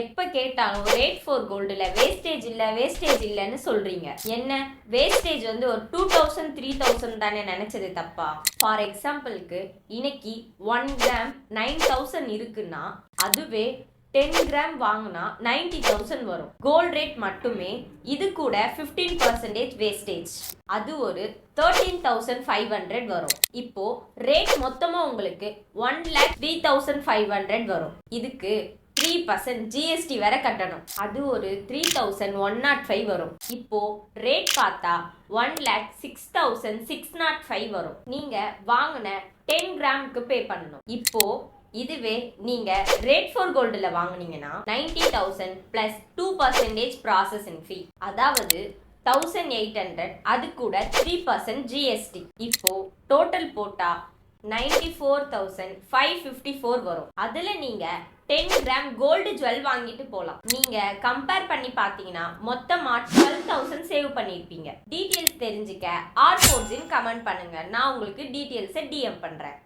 எப்ப கேட்டாலும் rate for கோல்டுல wastage இல்லைன்னு சொல்றீங்க. என்ன வேஸ்டேஜ் வந்து ஒரு 2000 3000 தானே நினைச்சது தப்பா? ஃபார் எக்ஸாம்பிளுக்கு இன்னைக்கு 1 கிராம் 9000 இருக்குன்னா அதுவே 10 கிராம் வாங்கினா 90,000 வரும். கோல்ட் ரேட் மட்டுமே இது கூட 15% வேஸ்டேஜ், அது ஒரு 13,500 வரும். இப்போ ரேட் மொத்தமா உங்களுக்கு 1,03,500 வரும். இதுக்கு 3% ஜிஎஸ்டி வேற கட்டணும், அது ஒரு 3,105 வரும். இப்போ ரேட் பார்த்தா 1,06,605 வரும். நீங்க வாங்கின 10 கிராமுக்கு பே பண்ணணும். இப்போ இதுவே நீங்க ரேட் ஃபார் கோல்டுல வாங்குனீங்கன்னா 90,000 பிளஸ் 2% ப்ராசஸிங் ஃபீ, அதாவது 1,800, அது கூட 3% ஜிஎஸ்டி. இப்போ டோட்டல் போட்டா 94,554 வரும். அதுல நீங்க 10 கிராம் கோல்டு ஜுவல் வாங்கிட்டு போலாம். நீங்க கம்பேர் பண்ணி பாத்தீங்கன்னா மொத்தமா 12,000 சேவ் பண்ணிருப்பீங்க. டீடைல்ஸ் தெரிஞ்சுக்க R14 கமெண்ட் பண்ணுங்க, நான் உங்களுக்கு டீடைல்ஸை DM பண்றேன்.